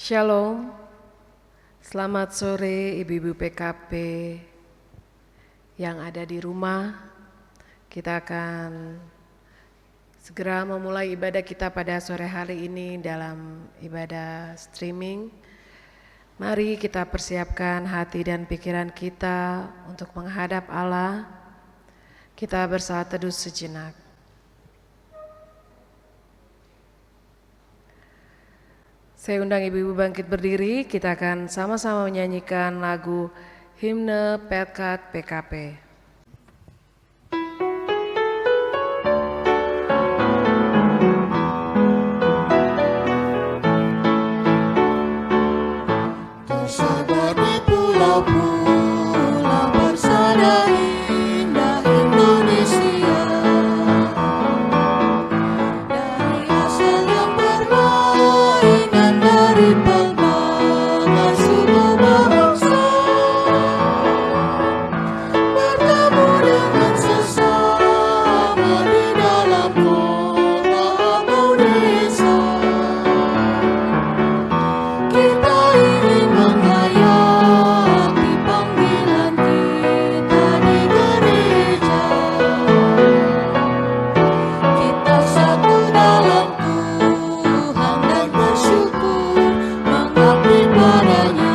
Shalom, selamat sore ibu-ibu PKP yang ada di rumah. Kita akan segera memulai ibadah kita pada sore hari ini dalam ibadah streaming. Mari kita persiapkan hati dan pikiran kita untuk menghadap Allah. Kita bersaat teduh sejenak. Saya undang ibu-ibu bangkit berdiri, kita akan sama-sama menyanyikan lagu himne Pelkat PKP. Tersebar di pulau-pulau bersama indah Indonesia, dari asal yang bermain dan dari pelbagai suku bangsa, bertemu dengan sesama di dalam kota atau desa. Kita ingin menghayati panggilan kita di gereja. Kita satu dalam Tuhan dan bersyukur mengabdi padanya.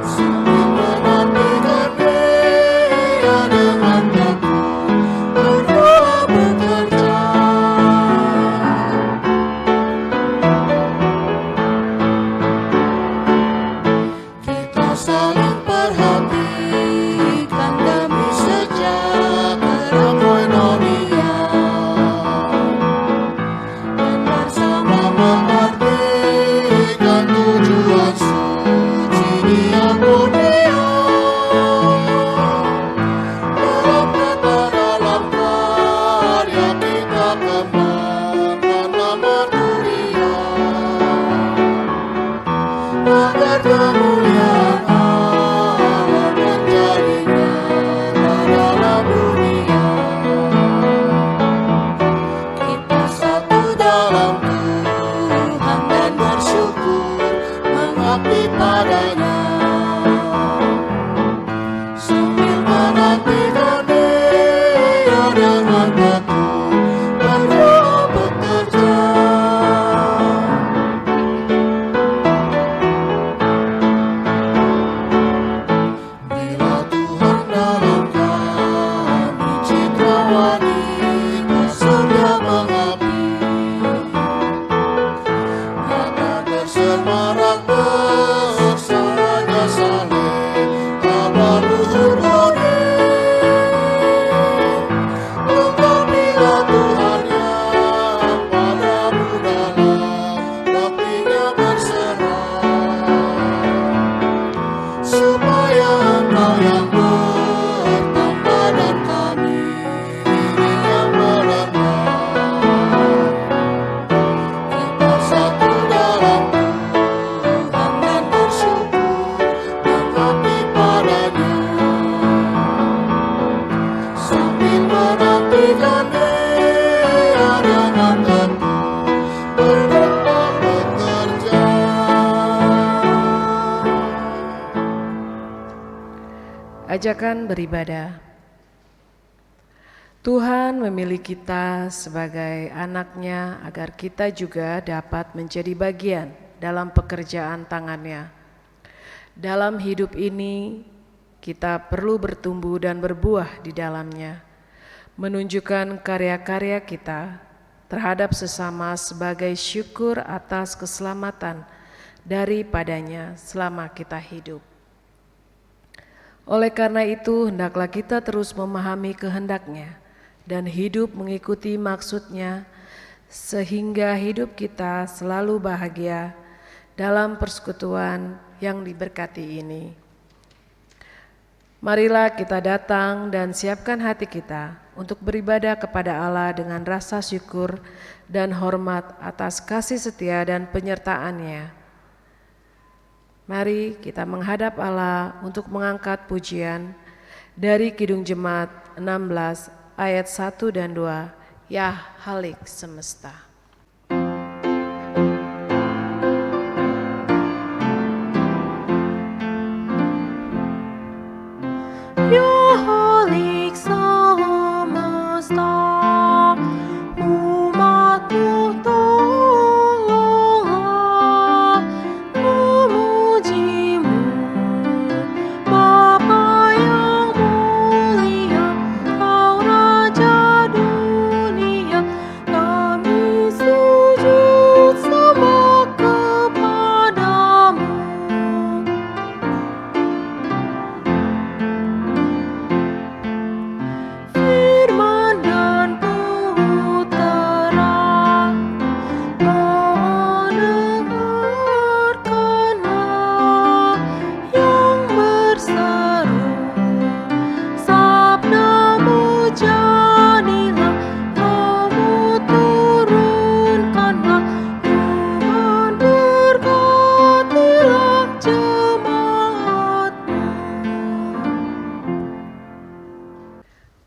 Sambil menantikan Dia dengan tekun berdoa bekerja. Kita saling perhatikan demi sejahtera koinonia, dan bersama mengartikan tujuan suci diakonia. Dalam kata dalam karya kita kembangkan nama Tuhan, agar kemuliaan Allah menjadi nyata dalam dunia. Kita satu dalam Tuhan dan bersyukur mengabdi padanya. Sambil menantikan Dia dengan tekun berdoa bekerja. Bila Tuhan dalam kami citra wanita surga mengabdi, nyata bersemarak bersamanya saleh kabar luhur budi. Lengkapilah Tuhan yang padamu dalam baktinya berserah, supaya Engkau yang bertambah dan kami yang merendah. Kita satu dalam Tuhan dan bersyukur mengabdi padanya. Sambil menantikan Dia dengan tekun berdoa bekerja. Ajakan beribadah. Tuhan memilih kita sebagai anak-Nya agar kita juga dapat menjadi bagian dalam pekerjaan tangan-Nya. Dalam hidup ini, kita perlu bertumbuh dan berbuah di dalamnya, menunjukkan karya-karya kita terhadap sesama sebagai syukur atas keselamatan daripadanya selama kita hidup. Oleh karena itu, hendaklah kita terus memahami kehendak-Nya dan hidup mengikuti maksud-Nya, sehingga hidup kita selalu bahagia dalam persekutuan yang diberkati ini. Marilah kita datang dan siapkan hati kita untuk beribadah kepada Allah dengan rasa syukur dan hormat atas kasih setia dan penyertaan-Nya. Mari kita menghadap Allah untuk mengangkat pujian dari Kidung Jemaat 16 ayat 1 dan 2, Ya Halik Semesta.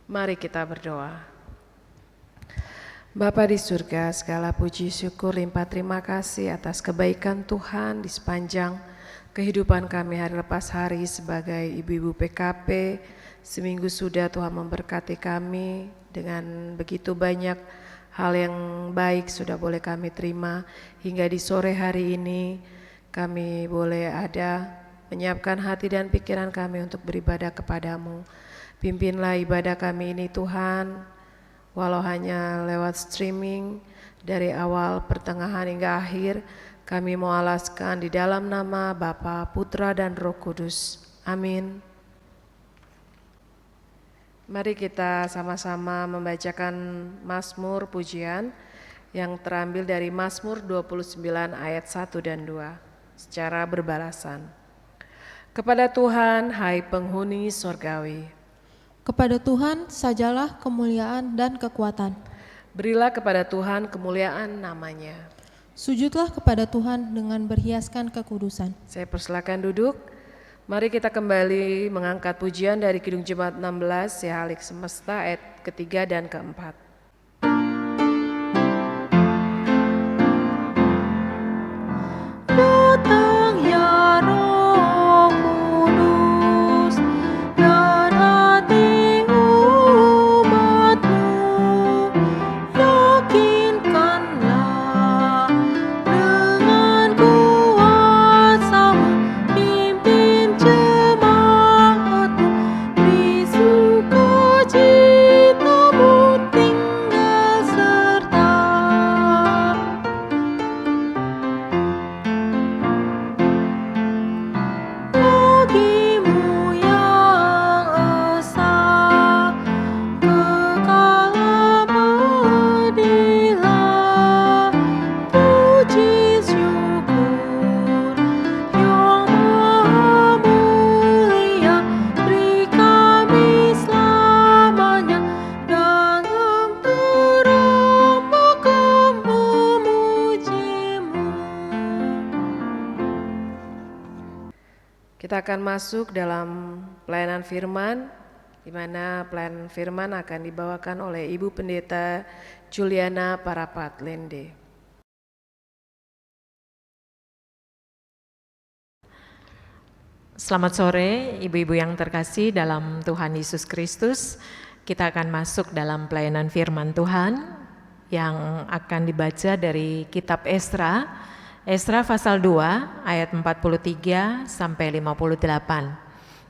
Mari kita berdoa. Bapa di surga, segala puji syukur limpah terima kasih atas kebaikan Tuhan di sepanjang kehidupan kami hari lepas hari sebagai ibu-ibu PKP. Seminggu sudah Tuhan memberkati kami dengan begitu banyak hal yang baik sudah boleh kami terima. Hingga di sore hari ini kami boleh ada menyiapkan hati dan pikiran kami untuk beribadah kepadamu. Pimpinlah ibadah kami ini Tuhan, walau hanya lewat streaming dari awal, pertengahan hingga akhir. Kami mau alaskan di dalam nama Bapa, Putra dan Roh Kudus. Amin. Mari kita sama-sama membacakan Mazmur pujian yang terambil dari Mazmur 29 ayat 1 dan 2 secara berbalasan. Kepada Tuhan, hai penghuni sorgawi. Kepada Tuhan sajalah kemuliaan dan kekuatan. Berilah kepada Tuhan kemuliaan namanya. Sujudlah kepada Tuhan dengan berhiaskan kekudusan. Saya persilakan duduk. Mari kita kembali mengangkat pujian dari Kidung Jemaat 16, Ya Halik Semesta ayat ketiga dan keempat. Datang ya Roh Kudus dan hati umat-Mu, yakinkanlah dengan kuasa-Mu, pimpin jemaat-Mu, beri sukacita-Mu tinggal serta. Bagimu yang esa, kekal abadilah, puji syukur yang maha mulia, beri kami selamanya dalam terang akan memuji-Mu. Kita akan masuk dalam pelayanan firman, di mana pelayanan firman akan dibawakan oleh Ibu Pendeta Juliana Parapat Lende. Selamat sore ibu-ibu yang terkasih dalam Tuhan Yesus Kristus. Kita akan masuk dalam pelayanan firman Tuhan yang akan dibaca dari kitab Esra. Esra pasal 2 ayat 43 sampai 58.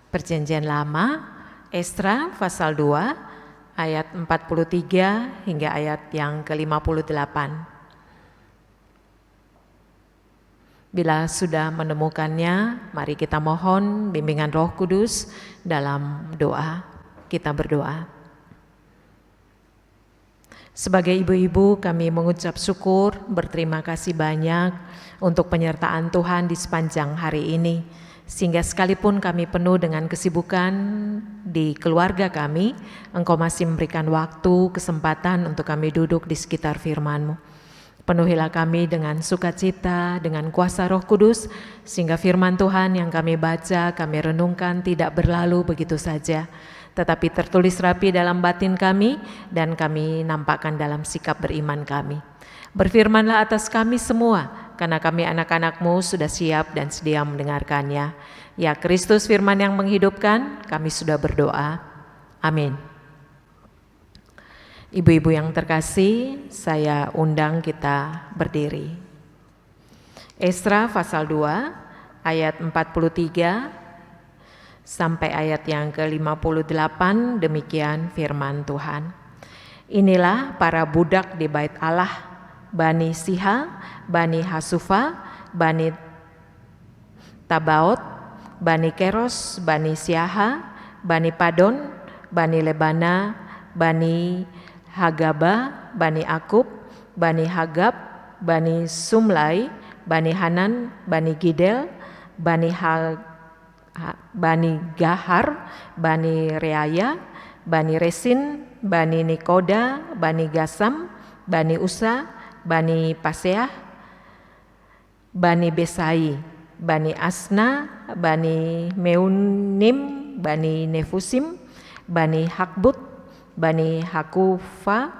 Perjanjian Lama, Esra pasal 2 ayat 43 hingga ayat yang ke-58. Bila sudah menemukannya, mari kita mohon bimbingan Roh Kudus dalam doa. Kita berdoa. Sebagai ibu-ibu kami mengucap syukur, berterima kasih banyak untuk penyertaan Tuhan di sepanjang hari ini. Sehingga sekalipun kami penuh dengan kesibukan di keluarga kami, Engkau masih memberikan waktu, kesempatan untuk kami duduk di sekitar firman-Mu. Penuhilah kami dengan sukacita, dengan kuasa Roh Kudus, sehingga firman Tuhan yang kami baca, kami renungkan tidak berlalu begitu saja, tetapi tertulis rapi dalam batin kami dan kami nampakkan dalam sikap beriman kami. Berfirmanlah atas kami semua, karena kami anak-anak-Mu sudah siap dan sedia mendengarkannya. Ya Kristus firman yang menghidupkan, kami sudah berdoa. Amin. Ibu-ibu yang terkasih, saya undang kita berdiri. Esra pasal 2 ayat 43 sampai ayat yang ke-58, demikian firman Tuhan. Inilah para budak di bait Allah, Bani Siha, Bani Hasufa, Bani Tabaot, Bani Keros, Bani Siaha, Bani Padon, Bani Lebana, Bani Hagaba, Bani Akub, Bani Hagab, Bani Sumlai, Bani Hanan, Bani Gidel, Bani Gahar, Bani Reaya, Bani Resin, Bani Nikoda, Bani Gasam, Bani Usa, Bani Paseah, Bani Besai, Bani Asna, Bani Meunim, Bani Nefusim, Bani Hakbut, Bani Hakufa,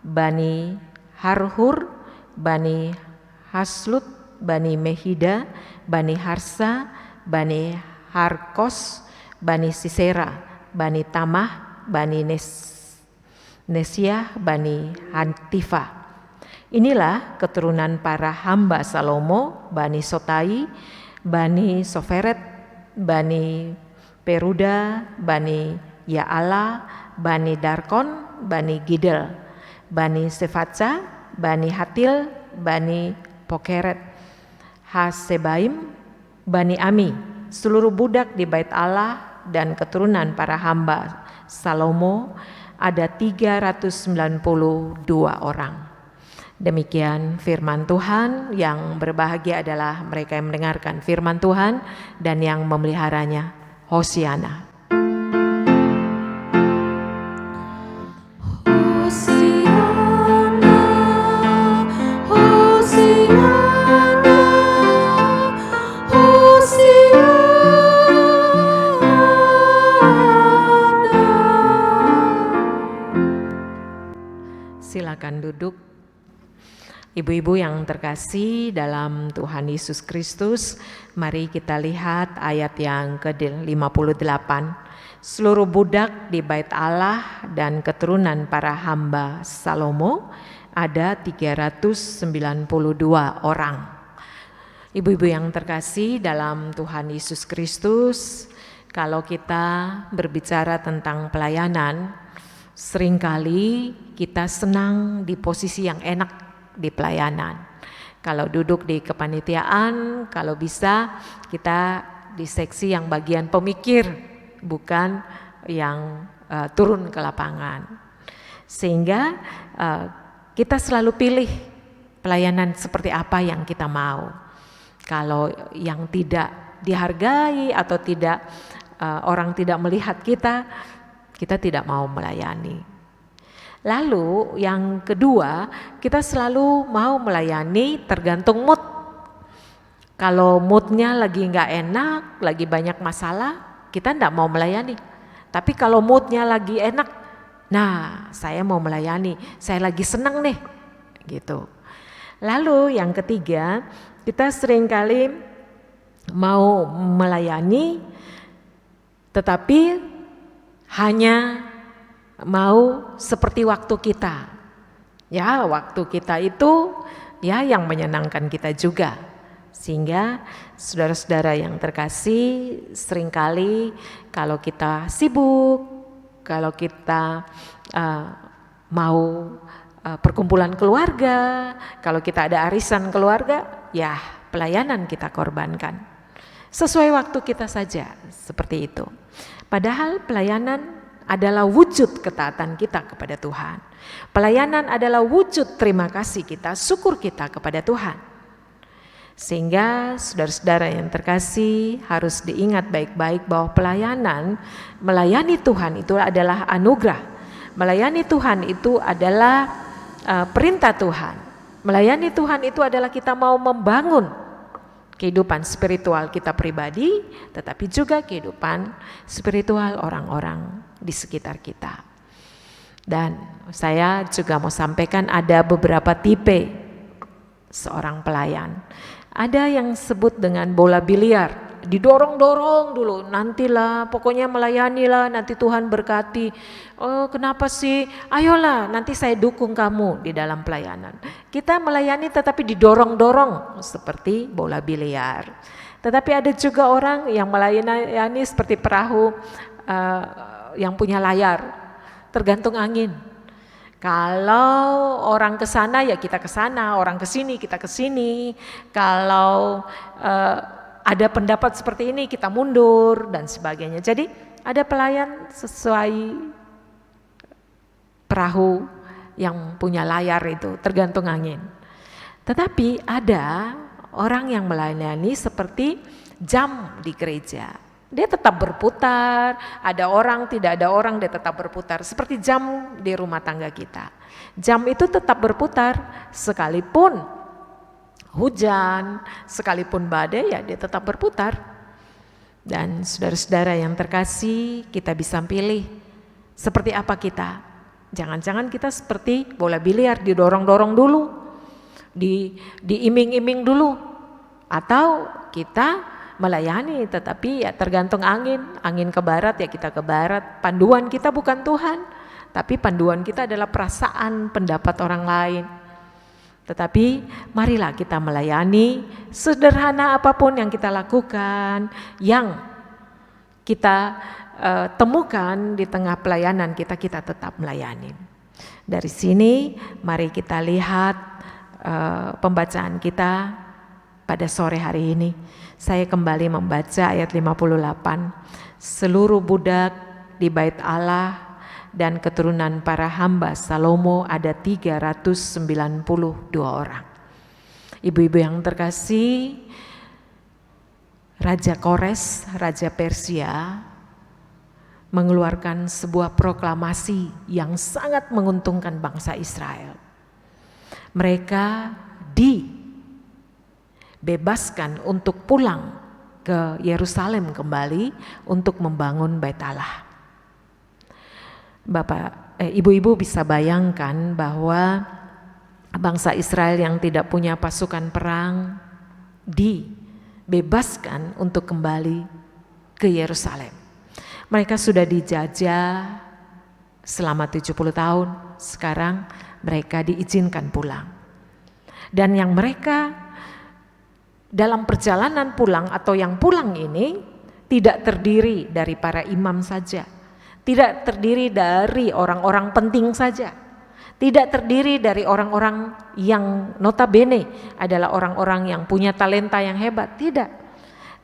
Bani Harhur, Bani Haslut, Bani Mehida, Bani Harsa, Bani Harkos, Bani Sisera, Bani Tamah, Bani Nesyah, Bani Hantifa. Inilah keturunan para hamba Salomo, Bani Sotai, Bani Soferet, Bani Peruda, Bani Ya'ala, Bani Darkon, Bani Gidel, Bani Sefatsa, Bani Hatil, Bani Pokeret, Hasebaim, Bani Ami, seluruh budak di bait Allah dan keturunan para hamba Salomo ada 392 orang. Demikian firman Tuhan. Yang berbahagia adalah mereka yang mendengarkan firman Tuhan dan yang memeliharanya. Hosiana. Hosiana, Hosiana, Hosiana. Silakan duduk. Ibu-ibu yang terkasih dalam Tuhan Yesus Kristus, mari kita lihat ayat yang ke-58. Seluruh budak di bait Allah dan keturunan para hamba Salomo ada 392 orang. Ibu-ibu yang terkasih dalam Tuhan Yesus Kristus, kalau kita berbicara tentang pelayanan, seringkali kita senang di posisi yang enak di pelayanan. Kalau duduk di kepanitiaan, kalau bisa kita di seksi yang bagian pemikir, bukan yang turun ke lapangan. Sehingga kita selalu pilih pelayanan seperti apa yang kita mau. Kalau yang tidak dihargai atau tidak orang tidak melihat kita tidak mau melayani. Lalu yang kedua, kita selalu mau melayani tergantung mood. Kalau moodnya lagi nggak enak, lagi banyak masalah, kita nggak mau melayani. Tapi kalau moodnya lagi enak, nah saya mau melayani, saya lagi senang nih, gitu. Lalu yang ketiga, kita seringkali mau melayani, tetapi hanya mau seperti waktu kita. Ya, waktu kita itu ya yang menyenangkan kita juga. Sehingga saudara-saudara yang terkasih, seringkali kalau kita sibuk, kalau kita mau perkumpulan keluarga, kalau kita ada arisan keluarga, ya pelayanan kita korbankan. Sesuai waktu kita saja, seperti itu. Padahal pelayanan adalah wujud ketaatan kita kepada Tuhan. Pelayanan adalah wujud terima kasih kita, syukur kita kepada Tuhan. Sehingga saudara-saudara yang terkasih harus diingat baik-baik bahwa pelayanan, melayani Tuhan itu adalah anugerah. Melayani Tuhan itu adalah perintah Tuhan. Melayani Tuhan itu adalah kita mau membangun kehidupan spiritual kita pribadi, tetapi juga kehidupan spiritual orang-orang di sekitar kita. Dan saya juga mau sampaikan ada beberapa tipe seorang pelayan. Ada yang sebut dengan bola biliar, didorong-dorong dulu, nantilah pokoknya melayanilah, nanti Tuhan berkati. Oh kenapa sih, ayolah nanti saya dukung kamu di dalam pelayanan. Kita melayani tetapi didorong-dorong seperti bola biliar. Tetapi ada juga orang yang melayani seperti perahu yang punya layar, tergantung angin. Kalau orang ke sana ya kita ke sana, orang ke sini kita ke sini. Kalau ada pendapat seperti ini kita mundur dan sebagainya. Jadi ada pelayan sesuai perahu yang punya layar itu, tergantung angin. Tetapi ada orang yang melayani seperti jam di gereja. Dia tetap berputar, ada orang, tidak ada orang, dia tetap berputar. Seperti jam di rumah tangga kita. Jam itu tetap berputar, sekalipun hujan, sekalipun badai, ya dia tetap berputar. Dan saudara-saudara yang terkasih, kita bisa pilih seperti apa kita Jangan-jangan kita seperti bola biliar, didorong-dorong dulu, diiming-iming dulu, atau kita melayani tetapi ya tergantung angin ke barat ya kita ke barat. Panduan kita bukan Tuhan, tapi panduan kita adalah perasaan, pendapat orang lain. Tetapi marilah kita melayani, sederhana apapun yang kita lakukan, yang kita temukan di tengah pelayanan kita tetap melayani. Dari sini mari kita lihat pembacaan kita pada sore hari ini. Saya kembali membaca ayat 58. Seluruh budak di bait Allah dan keturunan para hamba Salomo ada 392 orang. Ibu-ibu yang terkasih, Raja Kores, Raja Persia mengeluarkan sebuah proklamasi yang sangat menguntungkan bangsa Israel. Mereka dibebaskan untuk pulang ke Yerusalem kembali untuk membangun Bait Allah. Ibu-ibu bisa bayangkan bahwa bangsa Israel yang tidak punya pasukan perang dibebaskan untuk kembali ke Yerusalem. Mereka sudah dijajah selama 70 tahun, sekarang mereka diizinkan pulang. Dan yang mereka dalam perjalanan pulang atau yang pulang ini tidak terdiri dari para imam saja, tidak terdiri dari orang-orang penting saja, tidak terdiri dari orang-orang yang notabene adalah orang-orang yang punya talenta yang hebat, tidak.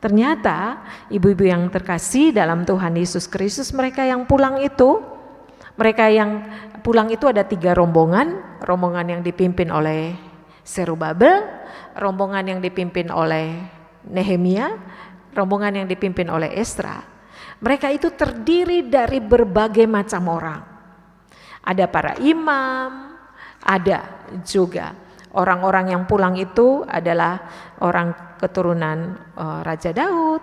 Ternyata ibu-ibu yang terkasih dalam Tuhan Yesus Kristus, mereka yang pulang itu ada 3 rombongan. Rombongan yang dipimpin oleh Zerubabel, rombongan yang dipimpin oleh Nehemia, rombongan yang dipimpin oleh Esra. Mereka itu terdiri dari berbagai macam orang. Ada para imam, ada juga orang-orang yang pulang itu adalah orang keturunan Raja Daud,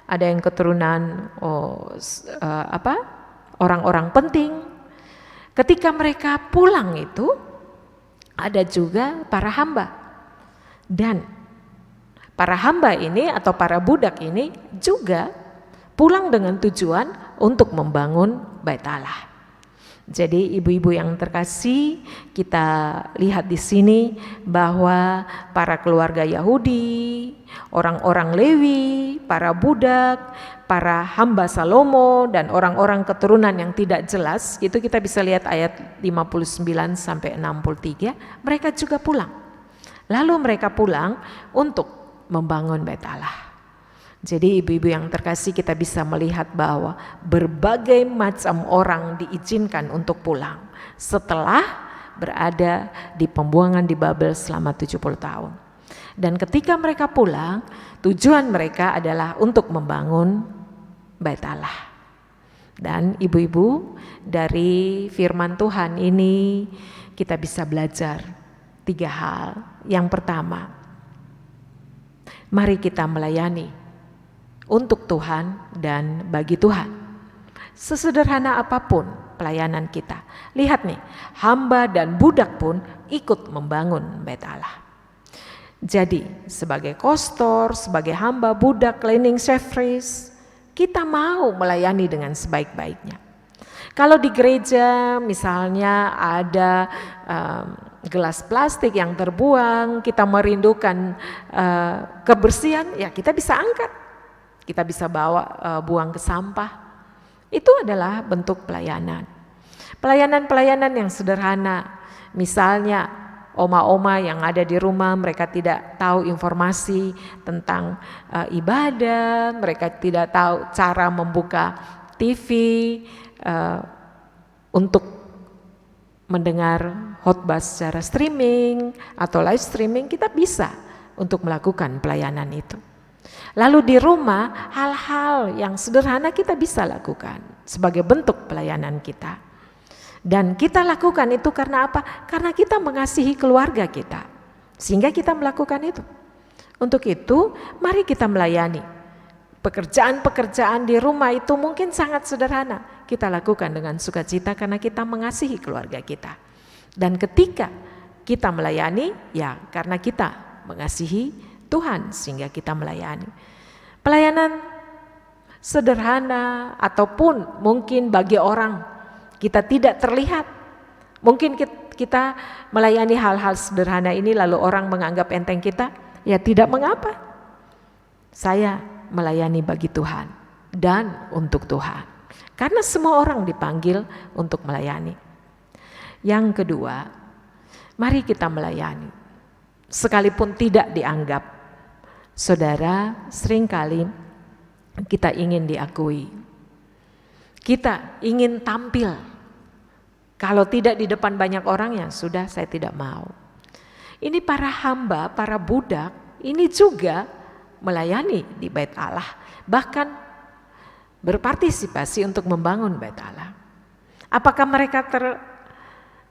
ada yang keturunan orang-orang penting. Ketika mereka pulang itu ada juga para hamba. Dan para hamba ini atau para budak ini juga pulang dengan tujuan untuk membangun Bait Allah. Jadi ibu-ibu yang terkasih, kita lihat di sini bahwa para keluarga Yahudi, orang-orang Lewi, para budak, para hamba Salomo dan orang-orang keturunan yang tidak jelas, itu kita bisa lihat ayat 59 sampai 63, mereka juga pulang. Lalu mereka pulang untuk membangun Bait Allah. Jadi ibu-ibu yang terkasih, kita bisa melihat bahwa berbagai macam orang diizinkan untuk pulang setelah berada di pembuangan di Babel selama 70 tahun. Dan ketika mereka pulang, tujuan mereka adalah untuk membangun Bait Allah. Dan ibu-ibu, dari firman Tuhan ini kita bisa belajar 3 hal. Yang pertama, mari kita melayani untuk Tuhan dan bagi Tuhan. Sesederhana apapun pelayanan kita. Lihat nih, hamba dan budak pun ikut membangun Bait Allah. Jadi sebagai kostor, sebagai hamba, budak, cleaning service, kita mau melayani dengan sebaik-baiknya. Kalau di gereja misalnya ada gelas plastik yang terbuang, kita merindukan kebersihan, ya kita bisa angkat. Kita bisa bawa buang ke sampah. Itu adalah bentuk pelayanan. Pelayanan-pelayanan yang sederhana. Misalnya oma-oma yang ada di rumah, mereka tidak tahu informasi tentang ibadah, mereka tidak tahu cara membuka TV untuk mendengar khotbah secara streaming atau live streaming, kita bisa untuk melakukan pelayanan itu. Lalu di rumah, hal-hal yang sederhana kita bisa lakukan sebagai bentuk pelayanan kita. Dan kita lakukan itu karena apa? Karena kita mengasihi keluarga kita, sehingga kita melakukan itu. Untuk itu, mari kita melayani. Pekerjaan-pekerjaan di rumah itu mungkin sangat sederhana. kita lakukan dengan sukacita karena kita mengasihi keluarga kita. Dan ketika kita melayani, ya karena kita mengasihi Tuhan sehingga kita melayani. Pelayanan sederhana ataupun mungkin bagi orang kita tidak terlihat. Mungkin kita melayani hal-hal sederhana ini lalu orang menganggap enteng kita, ya tidak mengapa. Saya melayani bagi Tuhan dan untuk Tuhan. Karena semua orang dipanggil untuk melayani. Yang kedua, mari kita melayani. Sekalipun tidak dianggap. Saudara, seringkali kita ingin diakui. Kita ingin tampil. Kalau tidak di depan banyak orang, ya sudah, saya tidak mau. Ini para hamba, para budak, ini juga melayani di Bait Allah. Bahkan berpartisipasi untuk membangun Bait Allah. Apakah mereka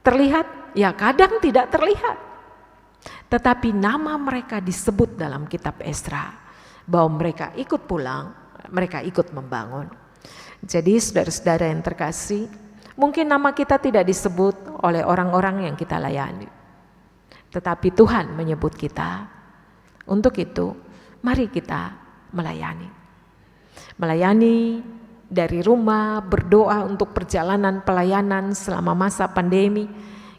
terlihat? Ya kadang tidak terlihat. Tetapi nama mereka disebut dalam kitab Esra. Bahwa mereka ikut pulang, mereka ikut membangun. Jadi saudara-saudara yang terkasih, mungkin nama kita tidak disebut oleh orang-orang yang kita layani. Tetapi Tuhan menyebut kita. Untuk itu, mari kita melayani. Melayani dari rumah, berdoa untuk perjalanan pelayanan selama masa pandemi.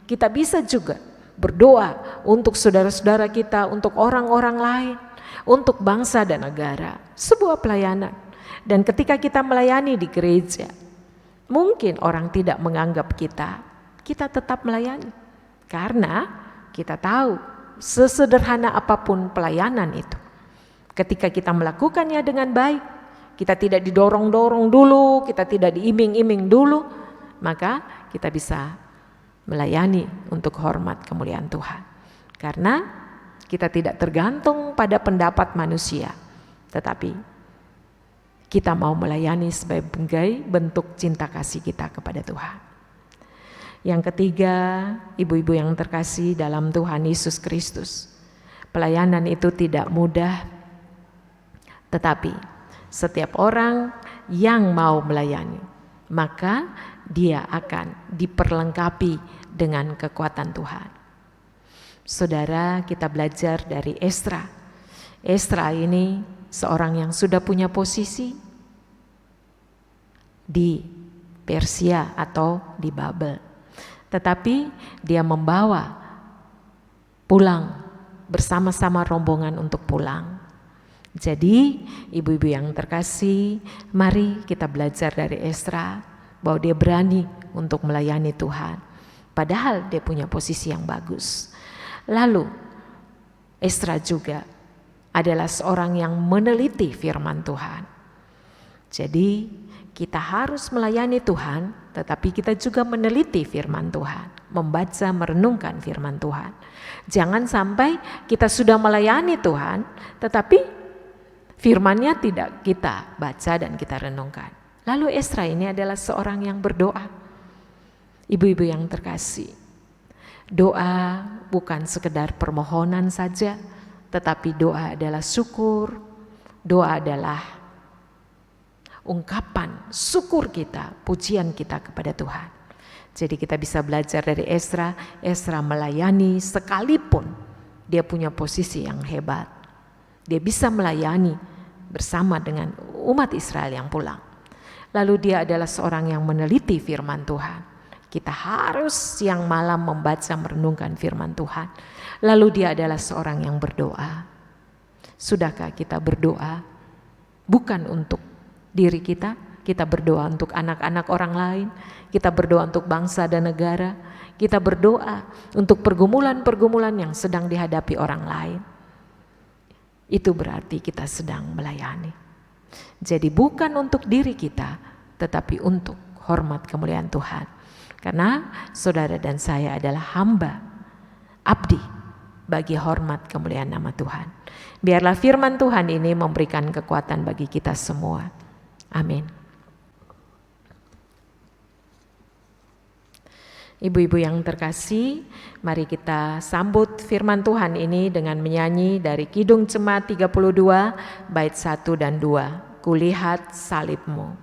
Kita bisa juga berdoa untuk saudara-saudara kita, untuk orang-orang lain, untuk bangsa dan negara. Sebuah pelayanan. Dan ketika kita melayani di gereja, mungkin orang tidak menganggap kita tetap melayani. Karena kita tahu sesederhana apapun pelayanan itu. Ketika kita melakukannya dengan baik, kita tidak didorong-dorong dulu, kita tidak diiming-iming dulu, maka kita bisa melayani untuk hormat kemuliaan Tuhan. Karena kita tidak tergantung pada pendapat manusia, tetapi kita mau melayani sebagai bentuk cinta kasih kita kepada Tuhan. Yang ketiga, ibu-ibu yang terkasih dalam Tuhan Yesus Kristus, pelayanan itu tidak mudah, tetapi setiap orang yang mau melayani, maka dia akan diperlengkapi dengan kekuatan Tuhan. Saudara, kita belajar dari Esra. Esra ini seorang yang sudah punya posisi di Persia atau di Babel. Tetapi dia membawa pulang bersama-sama rombongan untuk pulang. Jadi ibu-ibu yang terkasih, mari kita belajar dari Esra bahwa dia berani untuk melayani Tuhan. Padahal dia punya posisi yang bagus. Lalu Esra juga adalah seorang yang meneliti firman Tuhan. Jadi kita harus melayani Tuhan, tetapi kita juga meneliti firman Tuhan, membaca, merenungkan firman Tuhan. Jangan sampai kita sudah melayani Tuhan, tetapi firman-Nya tidak kita baca dan kita renungkan. Lalu Esra ini adalah seorang yang berdoa. Ibu-ibu yang terkasih, doa bukan sekedar permohonan saja, tetapi doa adalah syukur, doa adalah ungkapan syukur kita, pujian kita kepada Tuhan. Jadi kita bisa belajar dari Esra. Esra melayani sekalipun dia punya posisi yang hebat. Dia bisa melayani bersama dengan umat Israel yang pulang. Lalu dia adalah seorang yang meneliti firman Tuhan. Kita harus siang malam membaca, merenungkan firman Tuhan. Lalu dia adalah seorang yang berdoa. Sudahkah kita berdoa bukan untuk diri kita? Kita berdoa untuk anak-anak orang lain. Kita berdoa untuk bangsa dan negara. Kita berdoa untuk pergumulan-pergumulan yang sedang dihadapi orang lain. Itu berarti kita sedang melayani. Jadi bukan untuk diri kita, tetapi untuk hormat kemuliaan Tuhan. Karena saudara dan saya adalah hamba, abdi bagi hormat kemuliaan nama Tuhan. Biarlah firman Tuhan ini memberikan kekuatan bagi kita semua. Amin. Ibu-ibu yang terkasih, mari kita sambut firman Tuhan ini dengan menyanyi dari Kidung Jemaat 32 bait 1 dan 2. Kulihat salibmu.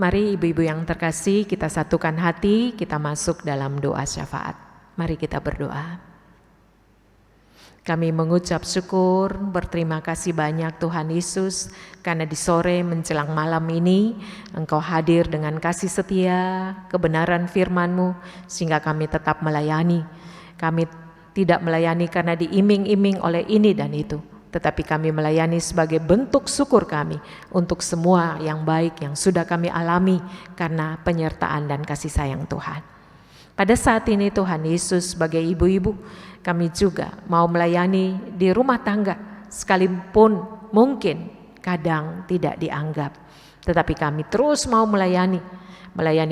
Mari ibu-ibu yang terkasih, kita satukan hati, kita masuk dalam doa syafaat. Mari kita berdoa. Kami mengucap syukur, berterima kasih banyak Tuhan Yesus, karena di sore menjelang malam ini Engkau hadir dengan kasih setia, kebenaran firman-Mu, sehingga kami tetap melayani. Kami tidak melayani karena diiming-iming oleh ini dan itu, tetapi kami melayani sebagai bentuk syukur kami untuk semua yang baik yang sudah kami alami karena penyertaan dan kasih sayang Tuhan. Pada saat ini Tuhan Yesus, sebagai ibu-ibu, kami juga mau melayani di rumah tangga, sekalipun mungkin kadang tidak dianggap, tetapi kami terus mau melayani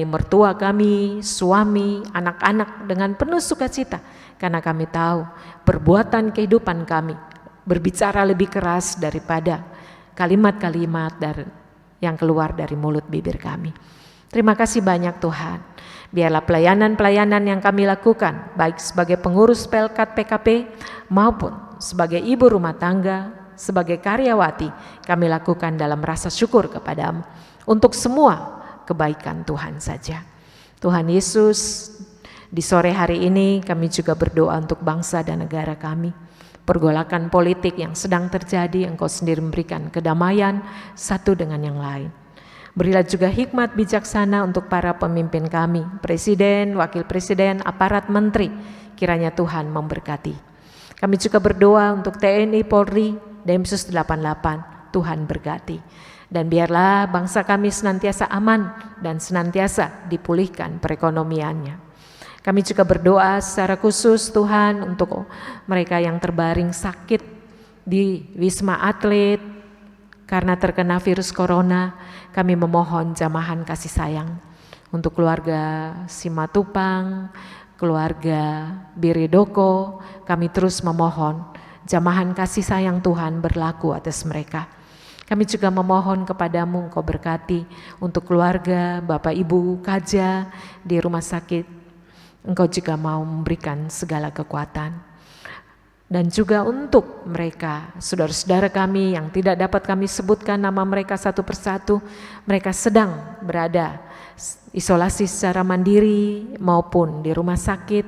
mertua kami, suami, anak-anak dengan penuh sukacita, karena kami tahu perbuatan kehidupan kami berbicara lebih keras daripada kalimat-kalimat yang keluar dari mulut bibir kami. Terima kasih banyak Tuhan. Biarlah pelayanan-pelayanan yang kami lakukan, baik sebagai pengurus Pelkat PKP maupun sebagai ibu rumah tangga, sebagai karyawati, kami lakukan dalam rasa syukur kepadamu untuk semua kebaikan Tuhan saja. Tuhan Yesus, di sore hari ini kami juga berdoa untuk bangsa dan negara kami. Pergolakan politik yang sedang terjadi, Engkau sendiri memberikan kedamaian satu dengan yang lain. Berilah juga hikmat bijaksana untuk para pemimpin kami, presiden, wakil presiden, aparat menteri, kiranya Tuhan memberkati. Kami juga berdoa untuk TNI, Polri, Densus 88, Tuhan berkati. Dan biarlah bangsa kami senantiasa aman dan senantiasa dipulihkan perekonomiannya. Kami juga berdoa secara khusus Tuhan untuk mereka yang terbaring sakit di Wisma Atlet karena terkena virus corona. Kami memohon jamahan kasih sayang untuk keluarga Simatupang, keluarga Biridoko. Kami terus memohon jamahan kasih sayang Tuhan berlaku atas mereka. Kami juga memohon kepadamu, Engkau berkati untuk keluarga Bapak Ibu Kaja di rumah sakit. Engkau juga mau memberikan segala kekuatan. Dan juga untuk mereka, saudara-saudara kami yang tidak dapat kami sebutkan nama mereka satu persatu, mereka sedang berada isolasi secara mandiri maupun di rumah sakit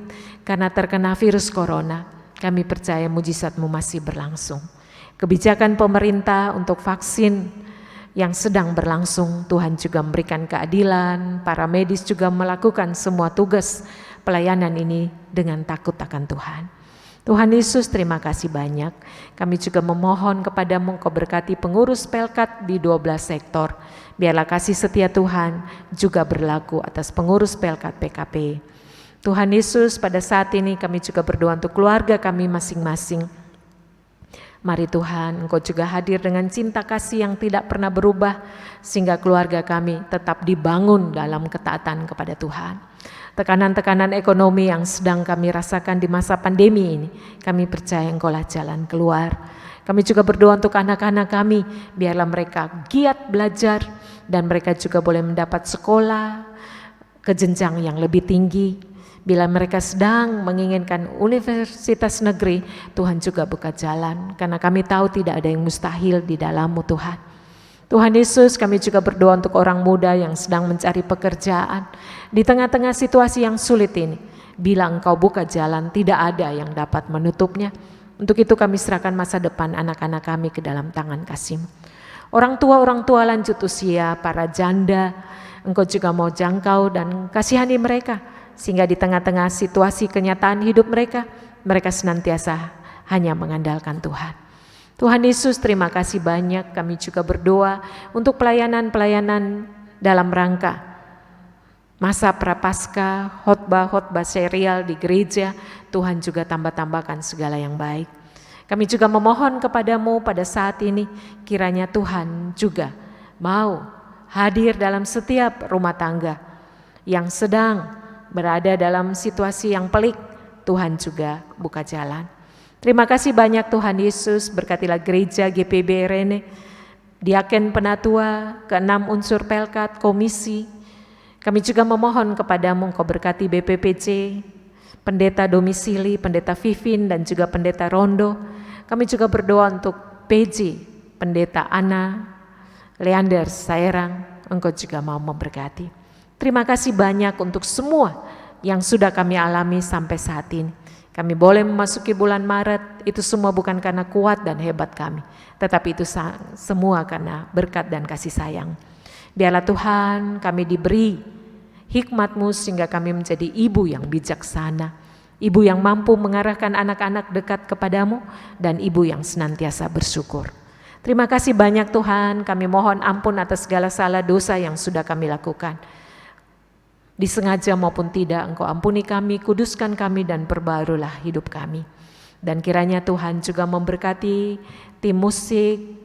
karena terkena virus corona. Kami percaya mujizat-Mu masih berlangsung. Kebijakan pemerintah untuk vaksin yang sedang berlangsung, Tuhan juga memberikan keadilan, para medis juga melakukan semua tugas pelayanan ini dengan takut akan Tuhan. Tuhan Yesus, terima kasih banyak. Kami juga memohon kepadamu, Engkau berkati pengurus Pelkat di 12 sektor. Biarlah kasih setia Tuhan juga berlaku atas pengurus Pelkat PKP. Tuhan Yesus, pada saat ini kami juga berdoa untuk keluarga kami masing-masing. Mari Tuhan, Engkau juga hadir dengan cinta kasih yang tidak pernah berubah, sehingga keluarga kami tetap dibangun dalam ketaatan kepada Tuhan. Tekanan-tekanan ekonomi yang sedang kami rasakan di masa pandemi ini, kami percaya Engkaulah jalan keluar. Kami juga berdoa untuk anak-anak kami, biarlah mereka giat belajar dan mereka juga boleh mendapat sekolah ke jenjang yang lebih tinggi. Bila mereka sedang menginginkan universitas negeri, Tuhan juga buka jalan, karena kami tahu tidak ada yang mustahil di dalam-Mu Tuhan. Tuhan Yesus, kami juga berdoa untuk orang muda yang sedang mencari pekerjaan. Di tengah-tengah situasi yang sulit ini, bila Engkau buka jalan, tidak ada yang dapat menutupnya. Untuk itu kami serahkan masa depan anak-anak kami ke dalam tangan kasih-Mu. Orang tua lanjut usia, para janda, Engkau juga mau jangkau dan kasihani mereka, sehingga di tengah-tengah situasi kenyataan hidup mereka senantiasa hanya mengandalkan Tuhan. Tuhan Yesus, terima kasih banyak. Kami juga berdoa untuk pelayanan-pelayanan dalam rangka masa prapaskah, khotbah serial di gereja. Tuhan juga tambah-tambahkan segala yang baik. Kami juga memohon kepadamu pada saat ini, kiranya Tuhan juga mau hadir dalam setiap rumah tangga yang sedang berada dalam situasi yang pelik. Tuhan juga buka jalan. Terima kasih banyak Tuhan Yesus, berkatilah gereja GPB Rene, diaken penatua, ke-6 unsur Pelkat, komisi. Kami juga memohon kepadamu, Engkau berkati BPPC, pendeta domisili, pendeta Vivin dan juga pendeta Rondo. Kami juga berdoa untuk PJ, pendeta Ana, Leander Saerang, Engkau juga mau memberkati. Terima kasih banyak untuk semua yang sudah kami alami sampai saat ini. Kami boleh memasuki bulan Maret, itu semua bukan karena kuat dan hebat kami, tetapi itu semua karena berkat dan kasih sayang. Biarlah Tuhan kami diberi hikmat-Mu sehingga kami menjadi ibu yang bijaksana, ibu yang mampu mengarahkan anak-anak dekat kepadamu, dan ibu yang senantiasa bersyukur. Terima kasih banyak Tuhan, kami mohon ampun atas segala salah dosa yang sudah kami lakukan. Disengaja maupun tidak, Engkau ampuni kami, kuduskan kami, dan perbaharulah hidup kami. Dan kiranya Tuhan juga memberkati tim musik,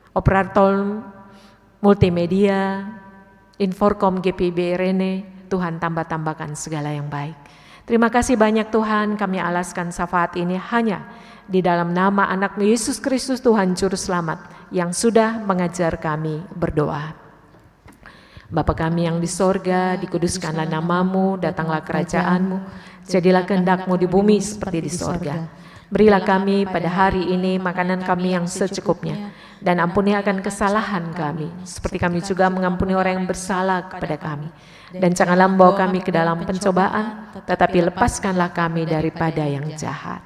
operator multimedia, Inforkom GPIB Rene, Tuhan tambah-tambahkan segala yang baik. Terima kasih banyak Tuhan, kami alaskan syafaat ini hanya di dalam nama anak-Mu Yesus Kristus Tuhan Juru Selamat yang sudah mengajar kami berdoa. Bapa kami yang di sorga, dikuduskanlah nama-Mu, datanglah kerajaan-Mu, jadilah kehendak-Mu di bumi seperti di sorga. Berilah kami pada hari ini makanan kami yang secukupnya, dan ampuni akan kesalahan kami, seperti kami juga mengampuni orang yang bersalah kepada kami. Dan janganlah membawa kami ke dalam pencobaan, tetapi lepaskanlah kami daripada yang jahat.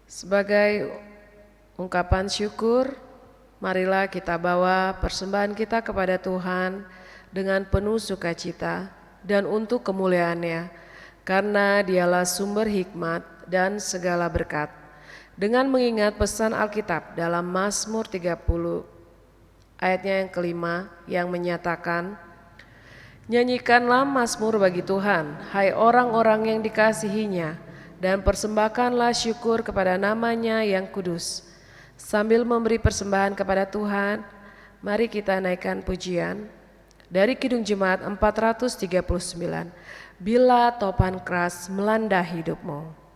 Sebagai ungkapan syukur, marilah kita bawa persembahan kita kepada Tuhan dengan penuh sukacita dan untuk kemuliaan-Nya, karena Dialah sumber hikmat dan segala berkat. Dengan mengingat pesan Alkitab dalam Mazmur 30 ayatnya yang kelima yang menyatakan, nyanyikanlah mazmur bagi Tuhan, hai orang-orang yang dikasihinya, dan persembahkanlah syukur kepada nama-Nya yang kudus. Sambil memberi persembahan kepada Tuhan, mari kita naikkan pujian dari Kidung Jemaat 439, Bila Topan Keras Melanda Hidupmu.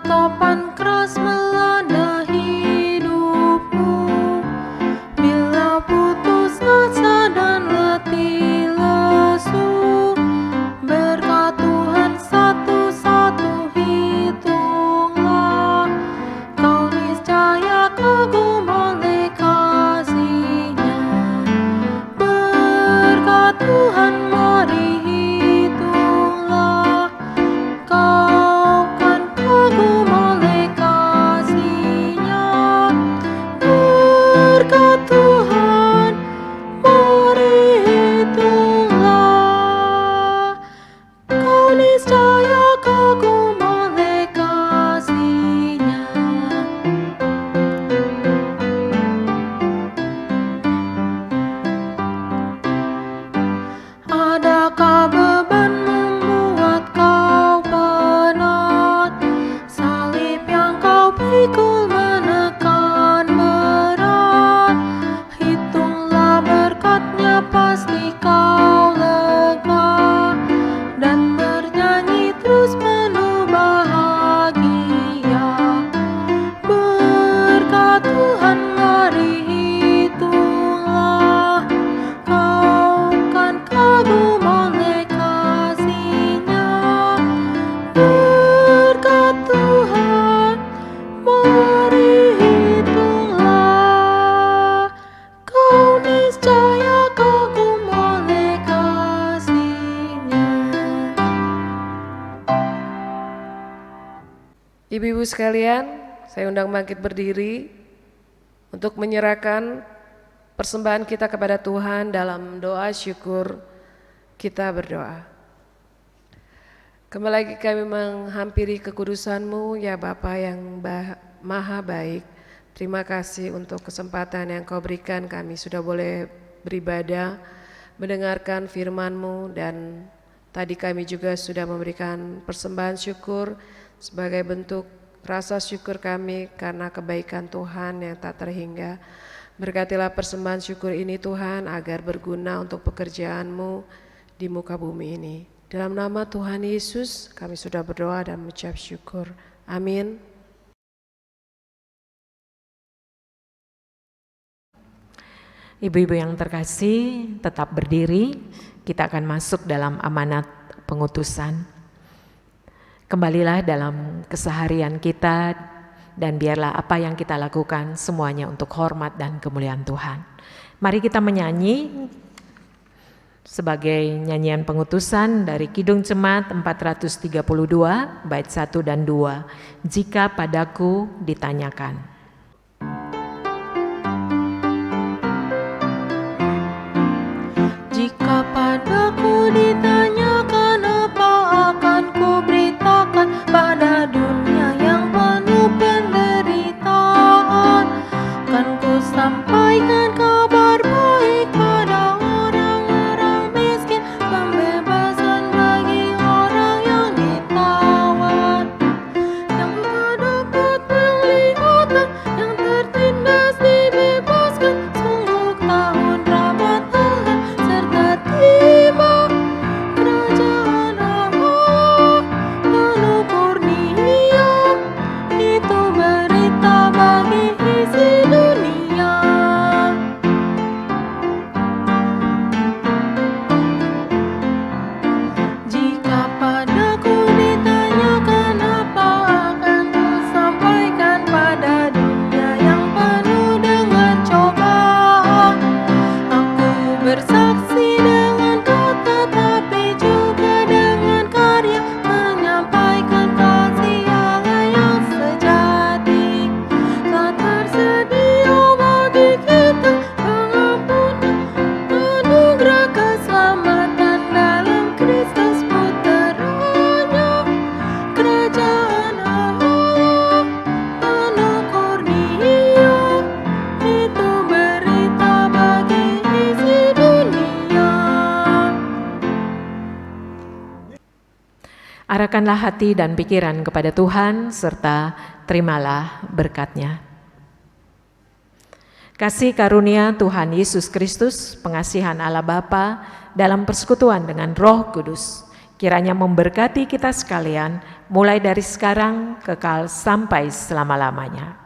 Topan keras melanda hidupmu, bila putus asa dan letih lesu, berkat Tuhan satu-satu hitunglah, kau niscaya kagum oleh kasih-Nya. Berkat Tuhan mari hitunglah, kau kan kagum oleh kasih-Nya. Berkat Tuhan mari hitunglah, kau niscaya kagum oleh kasih-Nya. Adakah beban membuat kau penat? Salib yang kau pikul menekan berat. Hitunglah berkat-Nya, pasti kau lega, dan bernyanyi terus penuh bahagia. Berkat Tuhan mari hitunglah, kau kan kagum oleh kasih-Nya. Berkat Tuhan mari hitunglah, kau niscaya kagum oleh kasih-Nya. Ibu-ibu sekalian, saya undang bangkit berdiri untuk menyerahkan persembahan kita kepada Tuhan dalam doa syukur. Kita berdoa. Kembali lagi kami menghampiri kekudusan-Mu ya Bapa yang maha baik. Terima kasih untuk kesempatan yang Kau berikan, kami sudah boleh beribadah, mendengarkan firman-Mu, dan tadi kami juga sudah memberikan persembahan syukur sebagai bentuk rasa syukur kami karena kebaikan Tuhan yang tak terhingga. Berkatilah persembahan syukur ini Tuhan agar berguna untuk pekerjaan-Mu di muka bumi ini. Dalam nama Tuhan Yesus kami sudah berdoa dan mengucap syukur. Amin. Ibu-ibu yang terkasih, tetap berdiri. Kita akan masuk dalam amanat pengutusan. Kembalilah dalam keseharian kita, dan biarlah apa yang kita lakukan semuanya untuk hormat dan kemuliaan Tuhan. Mari kita menyanyi sebagai nyanyian pengutusan dari Kidung Jemaat 432, bait 1 dan 2. Jika padaku ditanyakan. Jika padaku ditanyakan, apa akan ku beritakan pada dunia yang penuh penderitaan? Kan ku sampaikan kabar baik pada orang-orang miskin, pembebasan bagi orang yang ditawan, yang tak dapat penglihatan, yang tertindas dibebaskan. Sungguh tahun rahmat Allah serta tiba kerajaan Allah penuh kurnia. Itu berita bagi isi dunia. Jika padaku ditanyakan, apa akan ku sampaikan pada dunia yang penuh dengan cobaan? Aku bersaksi dengan kata, tapi juga dengan karya, menyampaikan kasih Allah yang sejati. Tak tersedia bagi kita pengampunan, anugerah keselamatan dalam Kristus Putranya. Kerajaan Allah penuh kurnia, itu berita bagi isi dunia. Arahkanlah hati dan pikiran kepada Tuhan, serta terimalah berkat-Nya. Kasih karunia Tuhan Yesus Kristus, pengasihan Allah Bapa dalam persekutuan dengan Roh Kudus, kiranya memberkati kita sekalian mulai dari sekarang kekal sampai selama-lamanya.